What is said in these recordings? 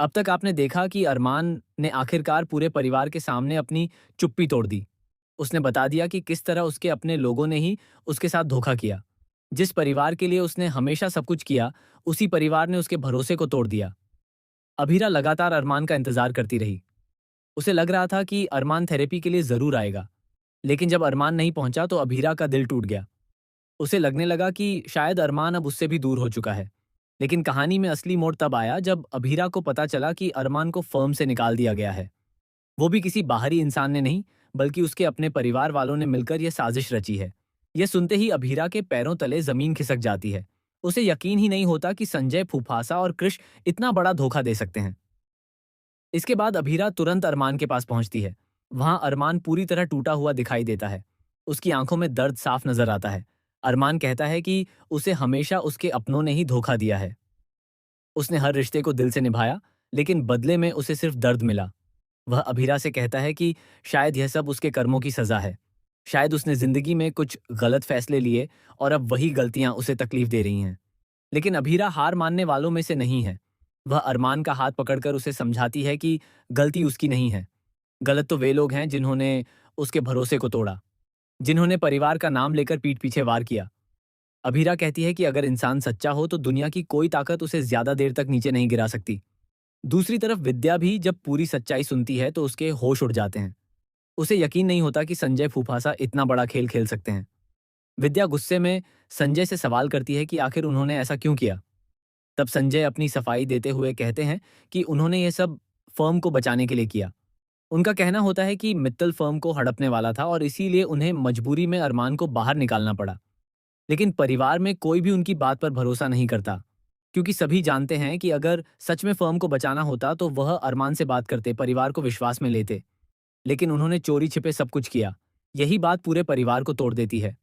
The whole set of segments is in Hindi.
अब तक आपने देखा कि अरमान ने आखिरकार पूरे परिवार के सामने अपनी चुप्पी तोड़ दी। उसने बता दिया कि किस तरह उसके अपने लोगों ने ही उसके साथ धोखा किया। जिस परिवार के लिए उसने हमेशा सब कुछ किया, उसी परिवार ने उसके भरोसे को तोड़ दिया। अभीरा लगातार अरमान का इंतजार करती रही। उसे लग रहा था कि अरमान थेरेपी के लिए जरूर आएगा। लेकिन जब अरमान नहीं पहुंचा तो अभीरा का दिल टूट गया। उसे लगने लगा कि शायद अरमान अब उससे भी दूर हो चुका है। लेकिन कहानी में असली मोड़ तब आया जब अभीरा को पता चला कि अरमान को फर्म से निकाल दिया गया है। वो भी किसी बाहरी इंसान ने नहीं, बल्कि उसके अपने परिवार वालों ने मिलकर यह साजिश रची है। यह सुनते ही अभीरा के पैरों तले जमीन खिसक जाती है। उसे यकीन ही नहीं होता कि संजय फूफासा और कृष इतना बड़ा धोखा दे सकते हैं। इसके बाद अभीरा तुरंत अरमान के पास पहुंचती है। वहां अरमान पूरी तरह टूटा हुआ दिखाई देता है। उसकी आंखों में दर्द साफ नजर आता है। अरमान कहता है कि उसे हमेशा उसके अपनों ने ही धोखा दिया है। उसने हर रिश्ते को दिल से निभाया, लेकिन बदले में उसे सिर्फ दर्द मिला। वह अभीरा से कहता है कि शायद यह सब उसके कर्मों की सजा है। शायद उसने जिंदगी में कुछ गलत फैसले लिए और अब वही गलतियां उसे तकलीफ दे रही हैं। लेकिन अभीरा हार मानने वालों में से नहीं है। वह अरमान का हाथ पकड़कर उसे समझाती है कि गलती उसकी नहीं है। गलत तो वे लोग हैं जिन्होंने उसके भरोसे को तोड़ा, जिन्होंने परिवार का नाम लेकर पीठ पीछे वार किया। अभीरा कहती है कि अगर इंसान सच्चा हो तो दुनिया की कोई ताकत उसे ज्यादा देर तक नीचे नहीं गिरा सकती। दूसरी तरफ विद्या भी जब पूरी सच्चाई सुनती है तो उसके होश उड़ जाते हैं। उसे यकीन नहीं होता कि संजय फूफासा इतना बड़ा खेल खेल सकते हैं। विद्या गुस्से में संजय से सवाल करती है कि आखिर उन्होंने ऐसा क्यों किया। तब संजय अपनी सफाई देते हुए कहते हैं कि उन्होंने ये सब फर्म को बचाने के लिए किया। उनका कहना होता है कि मित्तल फर्म को हड़पने वाला था और इसीलिए उन्हें मजबूरी में अरमान को बाहर निकालना पड़ा। लेकिन परिवार में कोई भी उनकी बात पर भरोसा नहीं करता, क्योंकि सभी जानते हैं कि अगर सच में फर्म को बचाना होता तो वह अरमान से बात करते, परिवार को विश्वास में लेते। लेकिन उन्होंने चोरी छिपे सब कुछ किया। यही बात पूरे परिवार को तोड़ देती है।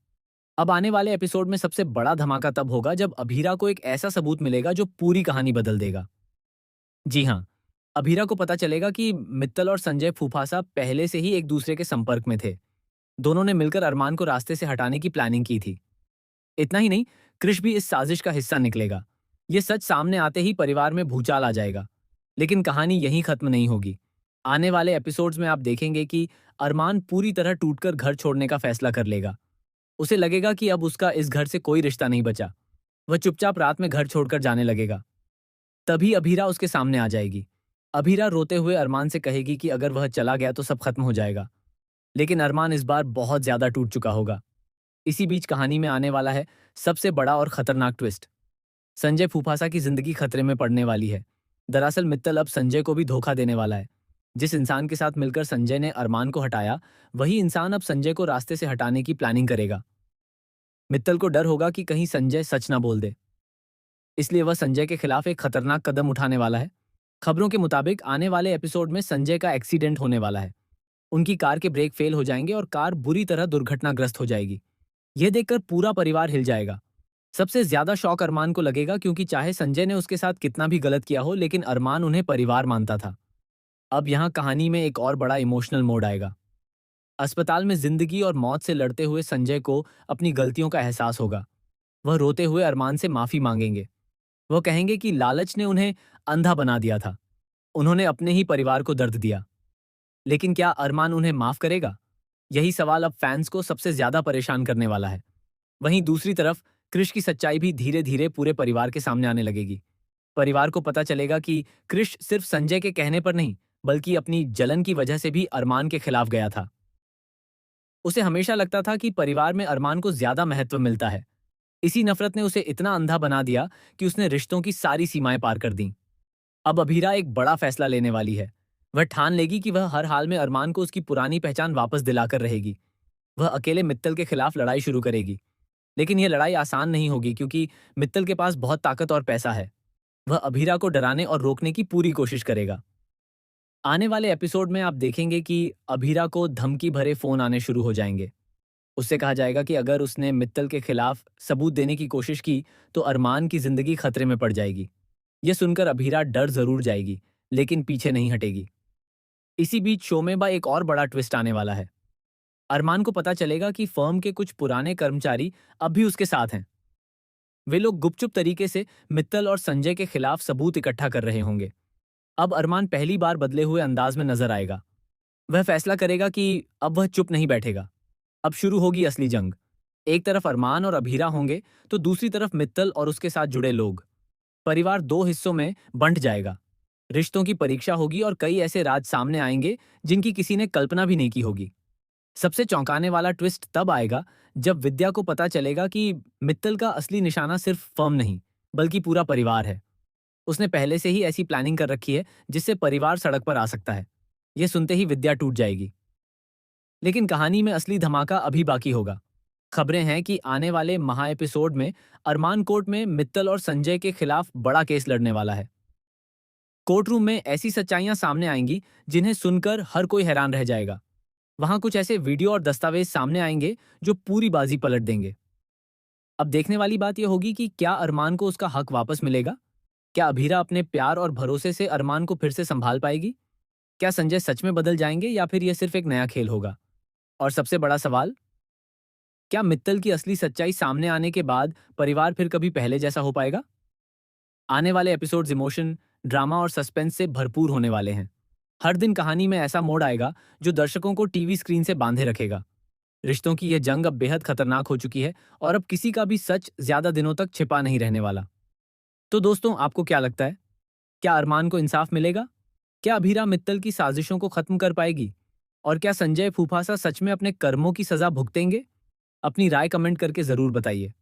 अब आने वाले एपिसोड में सबसे बड़ा धमाका तब होगा जब अभीरा को एक ऐसा सबूत मिलेगा जो पूरी कहानी बदल देगा। जी हाँ, अभीरा को पता चलेगा कि मित्तल और संजय फूफासा पहले से ही एक दूसरे के संपर्क में थे। दोनों ने मिलकर अरमान को रास्ते से हटाने की प्लानिंग की थी। इतना ही नहीं, कृष भी इस साजिश का हिस्सा निकलेगा। ये सच सामने आते ही परिवार में भूचाल आ जाएगा। लेकिन कहानी यहीं खत्म नहीं होगी। आने वाले एपिसोड्स में आप देखेंगे कि अरमान पूरी तरह टूटकर घर छोड़ने का फैसला कर लेगा। उसे लगेगा कि अब उसका इस घर से कोई रिश्ता नहीं बचा। वह चुपचाप रात में घर छोड़कर जाने लगेगा। तभी अभीरा उसके सामने आ जाएगी। अभीरा रोते हुए अरमान से कहेगी कि अगर वह चला गया तो सब खत्म हो जाएगा। लेकिन अरमान इस बार बहुत ज्यादा टूट चुका होगा। इसी बीच कहानी में आने वाला है सबसे बड़ा और खतरनाक ट्विस्ट। संजय फूफासा की जिंदगी खतरे में पड़ने वाली है। दरअसल मित्तल अब संजय को भी धोखा देने वाला है। जिस इंसान के साथ मिलकर संजय ने अरमान को हटाया, वही इंसान अब संजय को रास्ते से हटाने की प्लानिंग करेगा। मित्तल को डर होगा कि कहीं संजय सच ना बोल दे, इसलिए वह संजय के खिलाफ एक खतरनाक कदम उठाने वाला है। खबरों के मुताबिक आने वाले एपिसोड में संजय का एक्सीडेंट होने वाला है। उनकी कार के ब्रेक फेल हो जाएंगे और कार बुरी तरह दुर्घटनाग्रस्त हो जाएगी। यह देखकर पूरा परिवार हिल जाएगा। सबसे ज्यादा शौक अरमान को लगेगा, क्योंकि चाहे संजय ने उसके साथ कितना भी गलत किया हो, लेकिन अरमान उन्हें परिवार मानता था। अब यहाँ कहानी में एक और बड़ा इमोशनल मोड़ आएगा। अस्पताल में जिंदगी और मौत से लड़ते हुए संजय को अपनी गलतियों का एहसास होगा। वह रोते हुए अरमान से माफी मांगेंगे। वह कहेंगे कि लालच ने उन्हें अंधा बना दिया था। उन्होंने अपने ही परिवार को दर्द दिया। लेकिन क्या अरमान उन्हें माफ करेगा? यही सवाल अब फैंस को सबसे ज्यादा परेशान करने वाला है। वहीं दूसरी तरफ कृष की सच्चाई भी धीरे धीरे पूरे परिवार के सामने आने लगेगी। परिवार को पता चलेगा कि कृष सिर्फ संजय के कहने पर नहीं, बल्कि अपनी जलन की वजह से भी अरमान के खिलाफ गया था। उसे हमेशा लगता था कि परिवार में अरमान को ज्यादा महत्व मिलता है। इसी नफरत ने उसे इतना अंधा बना दिया कि उसने रिश्तों की सारी सीमाएं पार कर दी। अब अभीरा एक बड़ा फैसला लेने वाली है। वह ठान लेगी कि वह हर हाल में अरमान को उसकी पुरानी पहचान वापस दिलाकर रहेगी। वह अकेले मित्तल के खिलाफ लड़ाई शुरू करेगी। लेकिन यह लड़ाई आसान नहीं होगी, क्योंकि मित्तल के पास बहुत ताकत और पैसा है। वह अभीरा को डराने और रोकने की पूरी कोशिश करेगा। आने वाले एपिसोड में आप देखेंगे कि अभीरा को धमकी भरे फोन आने शुरू हो जाएंगे। उससे कहा जाएगा कि अगर उसने मित्तल के खिलाफ सबूत देने की कोशिश की तो अरमान की जिंदगी खतरे में पड़ जाएगी। यह सुनकर अभीरा डर जरूर जाएगी, लेकिन पीछे नहीं हटेगी। इसी बीच शो में एक और बड़ा ट्विस्ट आने वाला है। अरमान को पता चलेगा कि फर्म के कुछ पुराने कर्मचारी अब भी उसके साथ हैं। वे लोग गुपचुप तरीके से मित्तल और संजय के खिलाफ सबूत इकट्ठा कर रहे होंगे। अब अरमान पहली बार बदले हुए अंदाज में नजर आएगा। वह फैसला करेगा कि अब वह चुप नहीं बैठेगा। अब शुरू होगी असली जंग। एक तरफ अरमान और अभीरा होंगे, तो दूसरी तरफ मित्तल और उसके साथ जुड़े लोग। परिवार दो हिस्सों में बंट जाएगा। रिश्तों की परीक्षा होगी और कई ऐसे राज सामने आएंगे जिनकी किसी ने कल्पना भी नहीं की होगी। सबसे चौंकाने वाला ट्विस्ट तब आएगा जब विद्या को पता चलेगा कि मित्तल का असली निशाना सिर्फ फर्म नहीं, बल्कि पूरा परिवार है। उसने पहले से ही ऐसी प्लानिंग कर रखी है जिससे परिवार सड़क पर आ सकता है। यह सुनते ही विद्या टूट जाएगी। लेकिन कहानी में असली धमाका अभी बाकी होगा। खबरें हैं कि आने वाले महा एपिसोड में अरमान कोर्ट में मित्तल और संजय के खिलाफ बड़ा केस लड़ने वाला है। कोर्ट रूम में ऐसी सच्चाइयां सामने आएंगी जिन्हें सुनकर हर कोई हैरान रह जाएगा। वहां कुछ ऐसे वीडियो और दस्तावेज सामने आएंगे जो पूरी बाजी पलट देंगे। अब देखने वाली बात यह होगी कि क्या अरमान को उसका हक वापस मिलेगा? क्या अभीरा अपने प्यार और भरोसे से अरमान को फिर से संभाल पाएगी? क्या संजय सच में बदल जाएंगे या फिर यह सिर्फ एक नया खेल होगा? और सबसे बड़ा सवाल, क्या मित्तल की असली सच्चाई सामने आने के बाद परिवार फिर कभी पहले जैसा हो पाएगा? आने वाले एपिसोड्स इमोशन, ड्रामा और सस्पेंस से भरपूर होने वाले हैं। हर दिन कहानी में ऐसा मोड़ आएगा जो दर्शकों को टीवी स्क्रीन से बांधे रखेगा। रिश्तों की यह जंग अब बेहद खतरनाक हो चुकी है और अब किसी का भी सच ज्यादा दिनों तक छिपा नहीं रहने वाला। तो दोस्तों, आपको क्या लगता है? क्या अरमान को इंसाफ मिलेगा? क्या अभीरा मित्तल की साजिशों को खत्म कर पाएगी? और क्या संजय फूफासा सच में अपने कर्मों की सजा भुगतेंगे? अपनी राय कमेंट करके जरूर बताइए।